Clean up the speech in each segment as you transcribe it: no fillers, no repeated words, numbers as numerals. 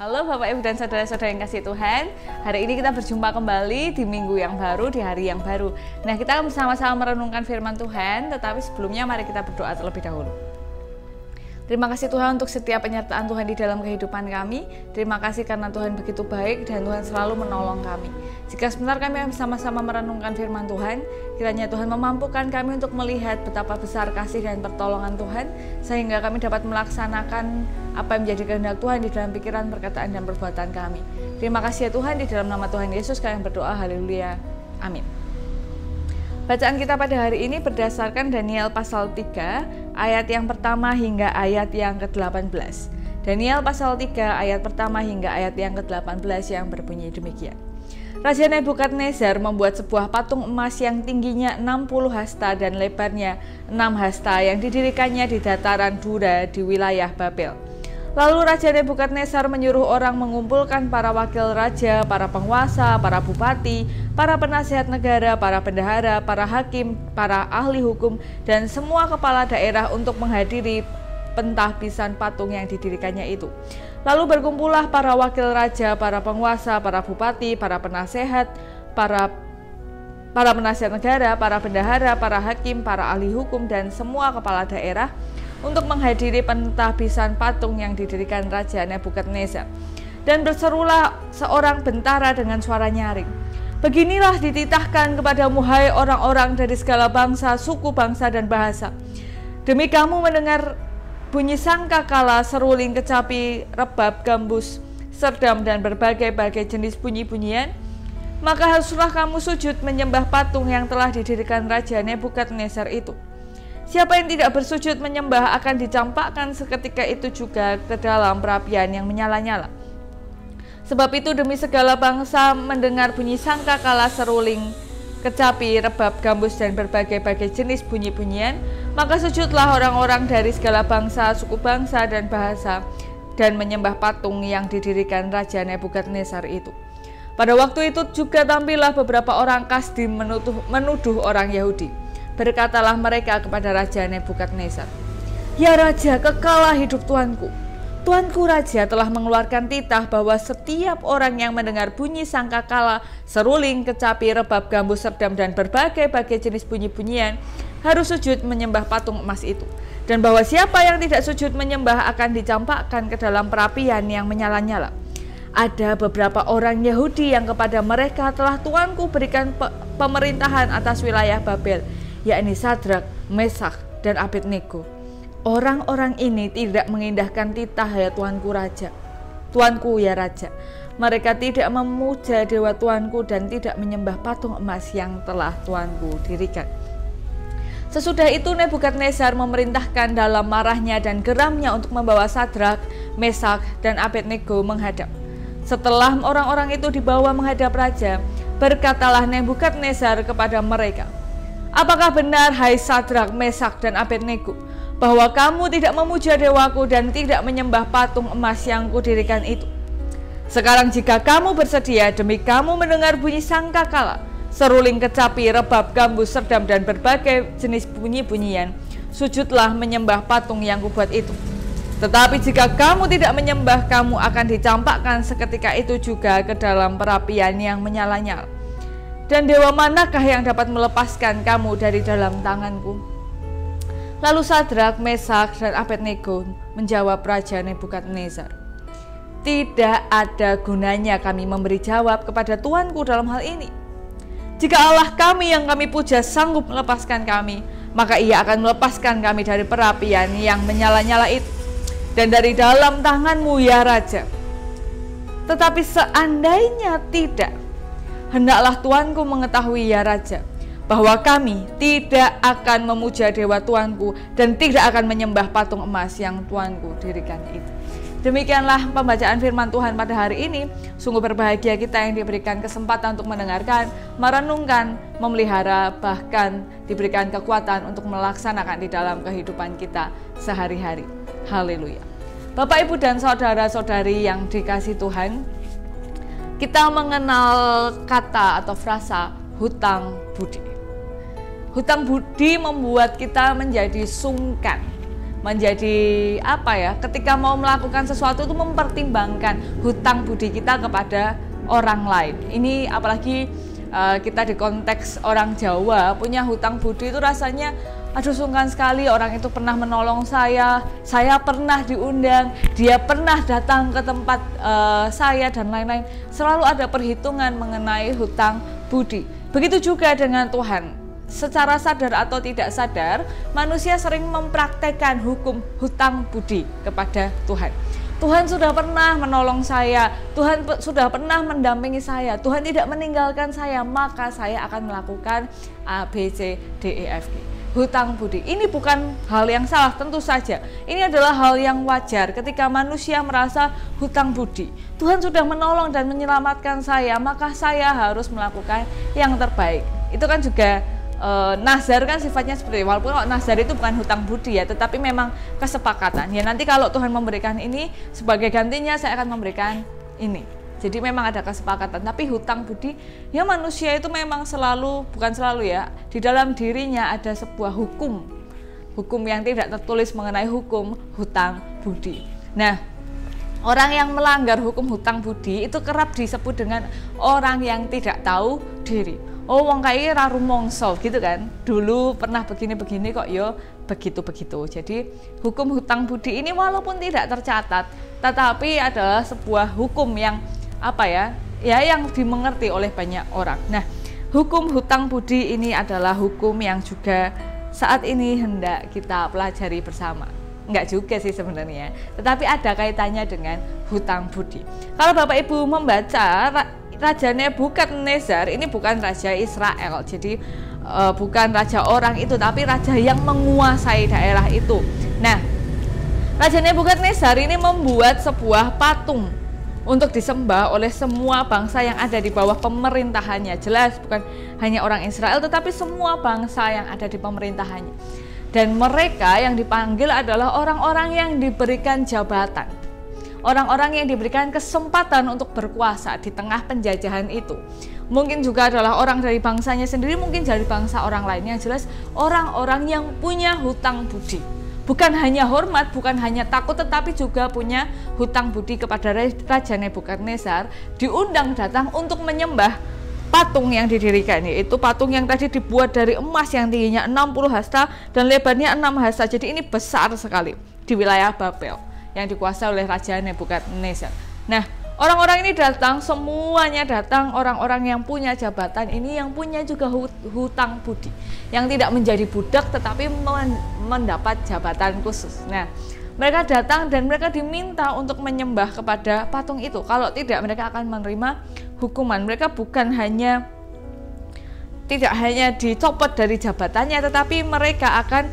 Halo Bapak Ibu dan Saudara-saudara yang kasih Tuhan. Hari ini kita berjumpa kembali di minggu yang baru, di hari yang baru. Nah, kita akan bersama-sama merenungkan firman Tuhan, tetapi sebelumnya mari kita berdoa terlebih dahulu. Terima kasih Tuhan untuk setiap penyertaan Tuhan di dalam kehidupan kami. Terima kasih karena Tuhan begitu baik dan Tuhan selalu menolong kami. Jika sebentar kami bersama-sama merenungkan firman Tuhan, kiranya Tuhan memampukan kami untuk melihat betapa besar kasih dan pertolongan Tuhan, sehingga kami dapat melaksanakan apa yang menjadi kehendak Tuhan di dalam pikiran, perkataan, dan perbuatan kami. Terima kasih ya Tuhan, di dalam nama Tuhan Yesus kami berdoa, haleluya, amin. Bacaan kita pada hari ini berdasarkan Daniel pasal 3 ayat yang pertama hingga ayat yang ke-18. Daniel pasal 3 ayat pertama hingga ayat yang ke-18 yang berbunyi demikian. Raja Nebukadnezar membuat sebuah patung emas yang tingginya 60 hasta dan lebarnya 6 hasta yang didirikannya di dataran Dura di wilayah Babel. Lalu Raja Nebukadnezar menyuruh orang mengumpulkan para wakil raja, para penguasa, para bupati, para penasihat negara, para bendahara, para hakim, para ahli hukum, dan semua kepala daerah untuk menghadiri pentahbisan patung yang didirikannya itu. Lalu berkumpullah para wakil raja, para penguasa, para bupati, para penasehat, para penasihat negara, para bendahara, para hakim, para ahli hukum, dan semua kepala daerah untuk menghadiri pentahbisan patung yang didirikan Raja Nebukadnezar. Dan berserulah seorang bentara dengan suara nyaring, "Beginilah dititahkan kepadamu hai orang-orang dari segala bangsa, suku, bangsa, dan bahasa. Demi kamu mendengar bunyi sangkakala, seruling, kecapi, rebab, gambus, serdam, dan berbagai-bagai jenis bunyi-bunyian, maka haruslah kamu sujud menyembah patung yang telah didirikan Raja Nebukadnezar itu. Siapa yang tidak bersujud menyembah akan dicampakkan seketika itu juga ke dalam perapian yang menyala-nyala. Sebab itu demi segala bangsa mendengar bunyi sangkakala, seruling, kecapi, rebab, gambus, dan berbagai-bagai jenis bunyi-bunyian, maka sujudlah orang-orang dari segala bangsa, suku bangsa, dan bahasa, dan menyembah patung yang didirikan Raja Nebukadnezar itu." Pada waktu itu juga tampillah beberapa orang Kasdim menuduh orang Yahudi. Berkatalah mereka kepada Raja Nebukadnezar, "Ya Raja, kekalah hidup Tuanku. Tuanku Raja telah mengeluarkan titah bahwa setiap orang yang mendengar bunyi sangkakala, seruling, kecapi, rebab, gambus, serdam, dan berbagai-bagai jenis bunyi-bunyian harus sujud menyembah patung emas itu. Dan bahwa siapa yang tidak sujud menyembah akan dicampakkan ke dalam perapian yang menyala-nyala. Ada beberapa orang Yahudi yang kepada mereka telah Tuanku berikan pemerintahan atas wilayah Babel, yakni Sadrak, Mesak, dan Abednego. Orang-orang ini tidak mengindahkan titah ya Tuanku Raja. Tuanku ya Raja. Mereka tidak memuja dewa Tuanku dan tidak menyembah patung emas yang telah Tuanku dirikan." Sesudah itu Nebukadnezar memerintahkan dalam marahnya dan geramnya untuk membawa Sadrak, Mesak, dan Abednego menghadap. Setelah orang-orang itu dibawa menghadap raja, berkatalah Nebukadnezar kepada mereka, "Apakah benar hai Sadrak, Mesak, dan Abednego, bahwa kamu tidak memuja dewaku dan tidak menyembah patung emas yang kudirikan itu? Sekarang jika kamu bersedia, demi kamu mendengar bunyi sangkakala, seruling, kecapi, rebab, gambus, serdam, dan berbagai jenis bunyi-bunyian, sujudlah menyembah patung yang kubuat itu. Tetapi jika kamu tidak menyembah, kamu akan dicampakkan seketika itu juga ke dalam perapian yang menyala-nyala. Dan dewa manakah yang dapat melepaskan kamu dari dalam tanganku?" Lalu Sadrak, Mesak, dan Abednego menjawab Raja Nebukadnezar, "Tidak ada gunanya kami memberi jawab kepada Tuanku dalam hal ini. Jika Allah kami yang kami puja sanggup melepaskan kami, maka ia akan melepaskan kami dari perapian yang menyala-nyala itu, dan dari dalam tanganmu ya Raja. Tetapi seandainya tidak, hendaklah Tuanku mengetahui ya Raja, bahwa kami tidak akan memuja dewa Tuanku dan tidak akan menyembah patung emas yang Tuanku dirikan itu." Demikianlah pembacaan firman Tuhan pada hari ini. Sungguh berbahagia kita yang diberikan kesempatan untuk mendengarkan, merenungkan, memelihara, bahkan diberikan kekuatan untuk melaksanakan di dalam kehidupan kita sehari-hari. Haleluya. Bapak, Ibu, dan saudara-saudari yang dikasihi Tuhan, kita mengenal kata atau frasa hutang budi. Hutang budi membuat kita menjadi sungkan, menjadi apa ya, ketika mau melakukan sesuatu itu mempertimbangkan hutang budi kita kepada orang lain. Ini apalagi kita di konteks orang Jawa punya hutang budi itu rasanya aduh sungkan sekali. Orang itu pernah menolong saya pernah diundang, dia pernah datang ke tempat saya dan lain-lain. Selalu ada perhitungan mengenai hutang budi. Begitu juga dengan Tuhan. Secara sadar atau tidak sadar, manusia sering mempraktekkan hukum hutang budi kepada Tuhan. Tuhan sudah pernah menolong saya, Tuhan sudah pernah mendampingi saya, Tuhan tidak meninggalkan saya, maka saya akan melakukan A, B, C, D, E, F, G. Hutang budi ini bukan hal yang salah, tentu saja. Ini adalah hal yang wajar ketika manusia merasa hutang budi. Tuhan sudah menolong dan menyelamatkan saya, maka saya harus melakukan yang terbaik. Itu kan juga nazar kan sifatnya seperti itu. Walaupun kalau nazar itu bukan hutang budi ya, tetapi memang kesepakatan. Ya nanti kalau Tuhan memberikan ini, sebagai gantinya saya akan memberikan ini. Jadi memang ada kesepakatan. Tapi hutang budi, ya manusia itu memang selalu, bukan selalu ya, di dalam dirinya ada sebuah hukum yang tidak tertulis mengenai hukum hutang budi. Nah, orang yang melanggar hukum hutang budi itu kerap disebut dengan orang yang tidak tahu diri. Oh, wong kae ra rumangsa gitu kan. Dulu pernah begini-begini kok yo begitu-begitu. Jadi hukum hutang budi ini walaupun tidak tercatat, tetapi adalah sebuah hukum yang apa ya? Ya yang dimengerti oleh banyak orang. Nah, hukum hutang budi ini adalah hukum yang juga saat ini hendak kita pelajari bersama. Enggak juga sih sebenarnya, tetapi ada kaitannya dengan hutang budi. Kalau Bapak Ibu membaca Raja Nebukadnezar ini bukan raja Israel, jadi bukan raja orang itu, tapi raja yang menguasai daerah itu. Nah, Raja Nebukadnezar ini membuat sebuah patung untuk disembah oleh semua bangsa yang ada di bawah pemerintahannya. Jelas bukan hanya orang Israel, tetapi semua bangsa yang ada di pemerintahannya. Dan mereka yang dipanggil adalah orang-orang yang diberikan jabatan, orang-orang yang diberikan kesempatan untuk berkuasa di tengah penjajahan itu. Mungkin juga adalah orang dari bangsanya sendiri, mungkin dari bangsa orang lain. Yang jelas orang-orang yang punya hutang budi. Bukan hanya hormat, bukan hanya takut, tetapi juga punya hutang budi kepada Raja Nebukadnezar. Diundang datang untuk menyembah patung yang didirikan, yaitu patung yang tadi dibuat dari emas yang tingginya 60 hasta dan lebarnya 6 hasta. Jadi ini besar sekali di wilayah Babel yang dikuasai oleh Raja Nebukadnezar. Nah, orang-orang ini datang, semuanya datang, orang-orang yang punya jabatan ini, yang punya juga hutang budi, yang tidak menjadi budak tetapi mendapat jabatan khusus. Nah, mereka datang dan mereka diminta untuk menyembah kepada patung itu. Kalau tidak, mereka akan menerima hukuman. Mereka tidak hanya dicopot dari jabatannya, tetapi mereka akan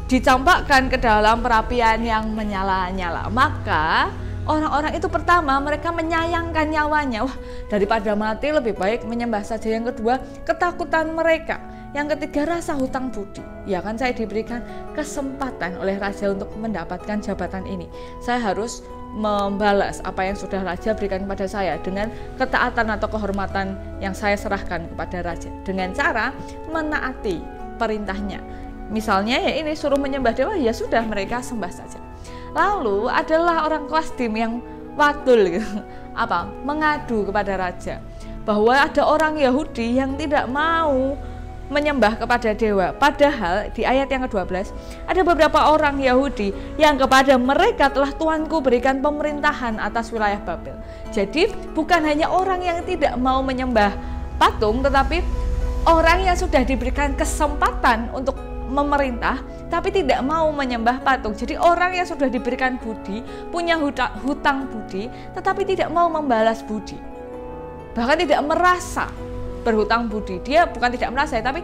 dicampakkan ke dalam perapian yang menyala-nyala. Maka orang-orang itu pertama mereka menyayangkan nyawanya. Wah, daripada mati lebih baik menyembah saja. Yang kedua, ketakutan mereka. Yang ketiga, rasa hutang budi. Ya kan, saya diberikan kesempatan oleh raja untuk mendapatkan jabatan ini. Saya harus membalas apa yang sudah raja berikan kepada saya dengan ketaatan atau kehormatan yang saya serahkan kepada raja, dengan cara menaati perintahnya. Misalnya ya ini suruh menyembah dewa, ya sudah mereka sembah saja. Lalu adalah orang Kasdim yang wadul gitu, mengadu kepada raja bahwa ada orang Yahudi yang tidak mau menyembah kepada dewa. Padahal di ayat yang ke-12 ada beberapa orang Yahudi yang kepada mereka telah Tuanku berikan pemerintahan atas wilayah Babel. Jadi bukan hanya orang yang tidak mau menyembah patung, tetapi orang yang sudah diberikan kesempatan untuk memerintah tapi tidak mau menyembah patung. Jadi orang yang sudah diberikan budi, punya hutang budi, tetapi tidak mau membalas budi, bahkan tidak merasa berhutang budi. Dia bukan tidak merasa, tapi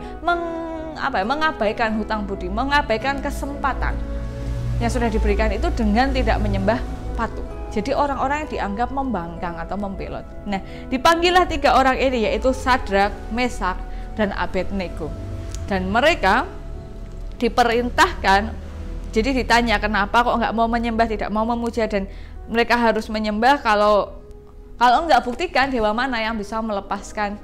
mengabaikan hutang budi, mengabaikan kesempatan yang sudah diberikan itu dengan tidak menyembah patung. Jadi orang-orang yang dianggap membangkang atau membelot. Nah, dipanggillah 3 orang ini, yaitu Sadrak, Mesak, dan Abednego. Dan mereka diperintahkan, jadi ditanya kenapa kok nggak mau menyembah, tidak mau memuja, dan mereka harus menyembah. Kalau nggak, buktikan dewa mana yang bisa melepaskan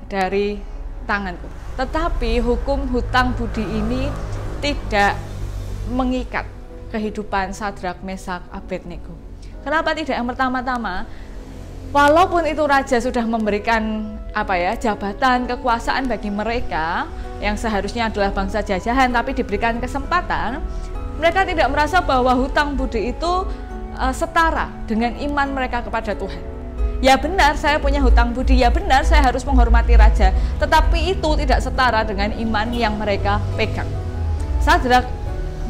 dari tanganku. Tetapi hukum hutang budi ini tidak mengikat kehidupan Sadrak, Mesak, Abednego. Kenapa tidak yang pertama-tama? Walaupun itu raja sudah memberikan jabatan, kekuasaan bagi mereka yang seharusnya adalah bangsa jajahan, tapi diberikan kesempatan, mereka tidak merasa bahwa hutang budi itu setara dengan iman mereka kepada Tuhan. Ya benar, saya punya hutang budi, ya benar, saya harus menghormati raja, tetapi itu tidak setara dengan iman yang mereka pegang. Sadrak,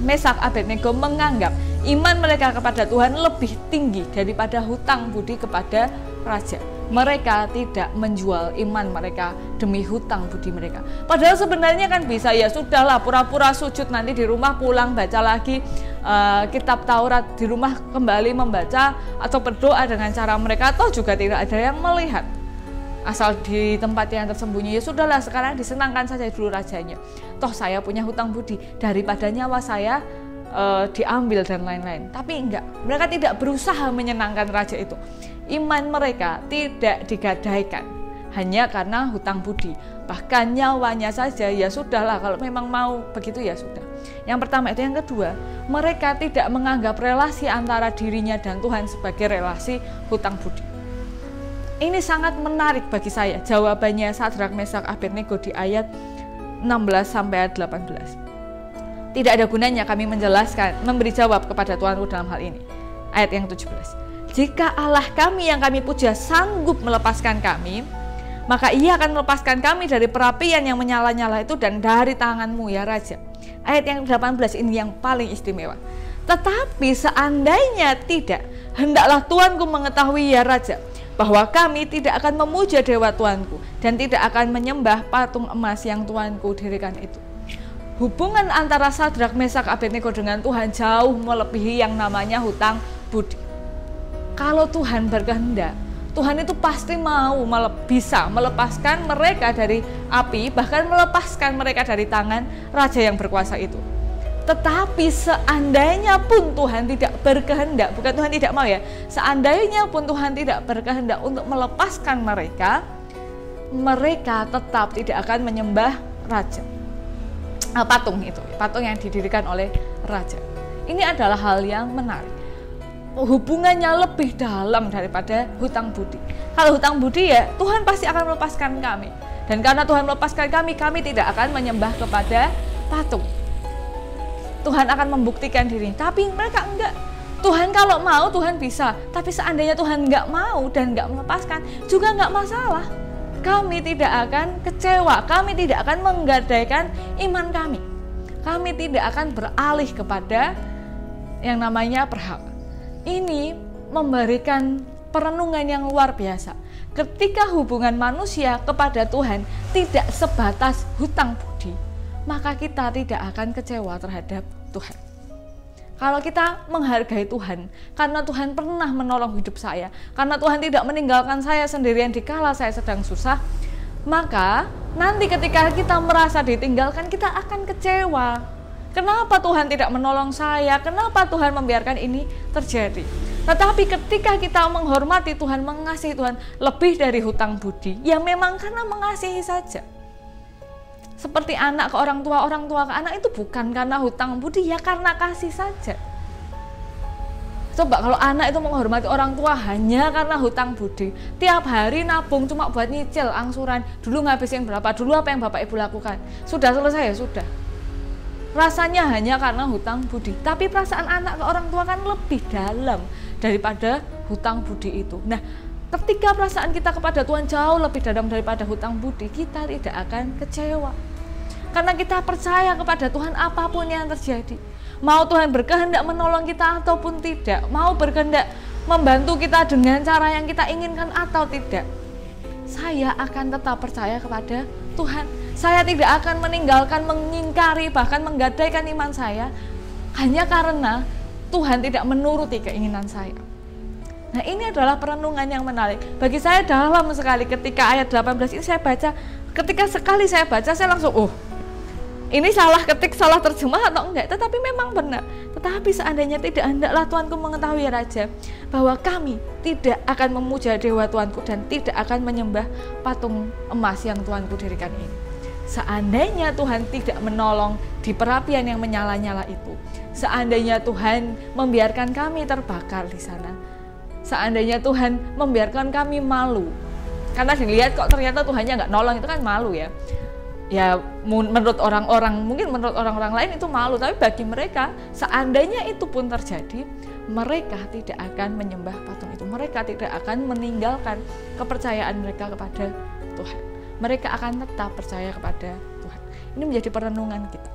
Mesak, Abednego menganggap iman mereka kepada Tuhan lebih tinggi daripada hutang budi kepada raja. Mereka tidak menjual iman mereka demi hutang budi mereka. Padahal sebenarnya kan bisa, ya sudahlah, pura-pura sujud, nanti di rumah pulang baca lagi kitab Taurat, di rumah kembali membaca atau berdoa dengan cara mereka, toh juga tidak ada yang melihat. Asal di tempat yang tersembunyi, ya sudahlah, sekarang disenangkan saja dulu rajanya. Toh saya punya hutang budi, daripada nyawa saya diambil dan lain-lain. Tapi enggak, mereka tidak berusaha menyenangkan raja itu. Iman mereka tidak digadaikan hanya karena hutang budi, bahkan nyawanya saja, ya sudahlah, kalau memang mau begitu ya sudah. Yang pertama itu. Yang kedua, mereka tidak menganggap relasi antara dirinya dan Tuhan sebagai relasi hutang budi. Ini sangat menarik bagi saya jawabannya Sadrak, Mesak, Abednego di ayat 16 sampai 18. Tidak ada gunanya kami menjelaskan, memberi jawab kepada Tuhanku dalam hal ini. Ayat yang 17. Jika Allah kami yang kami puja sanggup melepaskan kami, maka ia akan melepaskan kami dari perapian yang menyala-nyala itu dan dari tanganmu ya Raja. Ayat yang 18 ini yang paling istimewa. Tetapi seandainya tidak, hendaklah Tuanku mengetahui ya Raja, bahwa kami tidak akan memuja dewa Tuanku dan tidak akan menyembah patung emas yang Tuanku dirikan itu. Hubungan antara Sadrak, Mesak, Abednego dengan Tuhan jauh melebihi yang namanya hutang budi. Kalau Tuhan berkehendak, Tuhan itu pasti mau bisa melepaskan mereka dari api, bahkan melepaskan mereka dari tangan raja yang berkuasa itu. Tetapi seandainya pun Tuhan tidak berkehendak, bukan Tuhan tidak mau ya, seandainya pun Tuhan tidak berkehendak untuk melepaskan mereka, mereka tetap tidak akan menyembah raja. Patung itu, patung yang didirikan oleh raja. Ini adalah hal yang menarik. Hubungannya lebih dalam daripada hutang budi. Kalau hutang budi ya Tuhan pasti akan melepaskan kami. Dan karena Tuhan melepaskan kami tidak akan menyembah kepada patung. Tuhan akan membuktikan diri. Tapi mereka enggak. Tuhan kalau mau Tuhan bisa. Tapi seandainya Tuhan enggak mau dan enggak melepaskan juga enggak masalah. Kami tidak akan kecewa. Kami tidak akan menggadaikan iman kami. Kami tidak akan beralih kepada yang namanya berhala. Ini memberikan perenungan yang luar biasa. Ketika hubungan manusia kepada Tuhan tidak sebatas hutang budi, maka kita tidak akan kecewa terhadap Tuhan. Kalau kita menghargai Tuhan, karena Tuhan pernah menolong hidup saya, karena Tuhan tidak meninggalkan saya sendirian dikala saya sedang susah, maka nanti ketika kita merasa ditinggalkan, kita akan kecewa. Kenapa Tuhan tidak menolong saya? Kenapa Tuhan membiarkan ini terjadi? Tetapi ketika kita menghormati Tuhan, mengasihi Tuhan lebih dari hutang budi, ya memang karena mengasihi saja. Seperti anak ke orang tua ke anak itu bukan karena hutang budi, ya karena kasih saja. Coba kalau anak itu menghormati orang tua hanya karena hutang budi, tiap hari nabung cuma buat nyicil angsuran, dulu ngabisin berapa, dulu apa yang bapak ibu lakukan, sudah selesai ya sudah. Rasanya hanya karena hutang budi, tapi perasaan anak ke orang tua kan lebih dalam daripada hutang budi itu. Nah, ketika perasaan kita kepada Tuhan jauh lebih dalam daripada hutang budi, kita tidak akan kecewa. Karena kita percaya kepada Tuhan apapun yang terjadi. Mau Tuhan berkehendak menolong kita ataupun tidak, mau berkehendak membantu kita dengan cara yang kita inginkan atau tidak, saya akan tetap percaya kepada Tuhan. Saya tidak akan meninggalkan, mengingkari, bahkan menggadaikan iman saya hanya karena Tuhan tidak menuruti keinginan saya. Nah, ini adalah perenungan yang menarik. Bagi saya dalam sekali ketika ayat 18 ini saya baca, ketika sekali saya baca saya langsung, ini salah ketik, salah terjemah atau enggak, tetapi memang benar. Tetapi seandainya tidak, hendaklah Tuanku mengetahui ya Raja, bahwa kami tidak akan memuja dewa Tuanku dan tidak akan menyembah patung emas yang Tuanku dirikan ini. Seandainya Tuhan tidak menolong di perapian yang menyala-nyala itu, seandainya Tuhan membiarkan kami terbakar di sana, seandainya Tuhan membiarkan kami malu, karena dilihat kok ternyata Tuhannya nggak nolong, itu kan malu ya. Ya menurut orang-orang, mungkin menurut orang-orang lain itu malu, tapi bagi mereka seandainya itu pun terjadi, mereka tidak akan menyembah patung itu, mereka tidak akan meninggalkan kepercayaan mereka kepada Tuhan, mereka akan tetap percaya kepada Tuhan. Ini menjadi perenungan kita.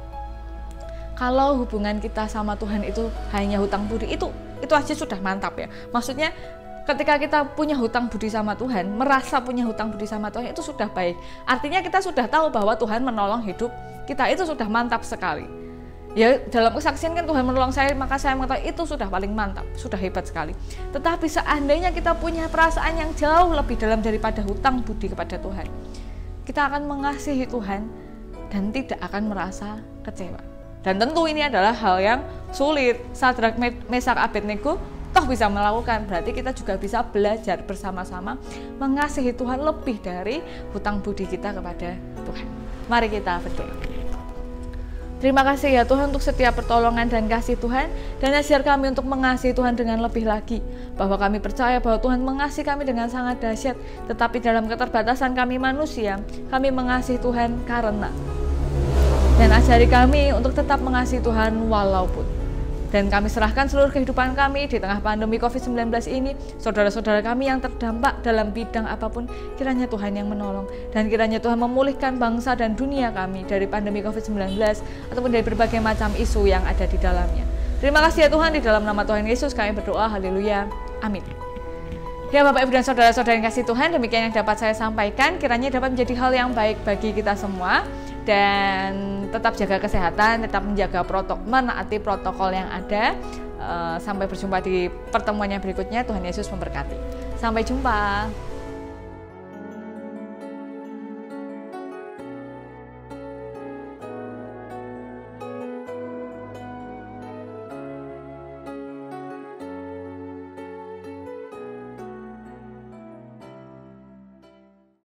Kalau hubungan kita sama Tuhan itu hanya hutang budi, itu aja sudah mantap ya. Maksudnya ketika kita punya hutang budi sama Tuhan, merasa punya hutang budi sama Tuhan, itu sudah baik. Artinya kita sudah tahu bahwa Tuhan menolong hidup kita, itu sudah mantap sekali. Ya, dalam kesaksian kan Tuhan menolong saya, maka saya mengatakan itu sudah paling mantap, sudah hebat sekali. Tetapi seandainya kita punya perasaan yang jauh lebih dalam daripada hutang budi kepada Tuhan, kita akan mengasihi Tuhan dan tidak akan merasa kecewa. Dan tentu ini adalah hal yang sulit. Sadrak, Mesak, Abednego toh bisa melakukan, berarti kita juga bisa belajar bersama-sama mengasihi Tuhan lebih dari hutang budi kita kepada Tuhan. Mari kita berdoa. Terima kasih ya Tuhan untuk setiap pertolongan dan kasih Tuhan, dan ajar kami untuk mengasihi Tuhan dengan lebih lagi, bahwa kami percaya bahwa Tuhan mengasihi kami dengan sangat dahsyat, tetapi dalam keterbatasan kami manusia, kami mengasihi Tuhan karena, dan ajari kami untuk tetap mengasihi Tuhan walaupun. Dan kami serahkan seluruh kehidupan kami di tengah pandemi COVID-19 ini, saudara-saudara kami yang terdampak dalam bidang apapun, kiranya Tuhan yang menolong, dan kiranya Tuhan memulihkan bangsa dan dunia kami dari pandemi COVID-19 ataupun dari berbagai macam isu yang ada di dalamnya. Terima kasih ya Tuhan, di dalam nama Tuhan Yesus kami berdoa, haleluya, amin. Ya Bapak Ibu dan saudara-saudara yang kasih Tuhan, demikian yang dapat saya sampaikan, kiranya dapat menjadi hal yang baik bagi kita semua. Dan tetap jaga kesehatan, tetap menjaga menaati protokol yang ada. Sampai berjumpa di pertemuan yang berikutnya. Tuhan Yesus memberkati. Sampai jumpa.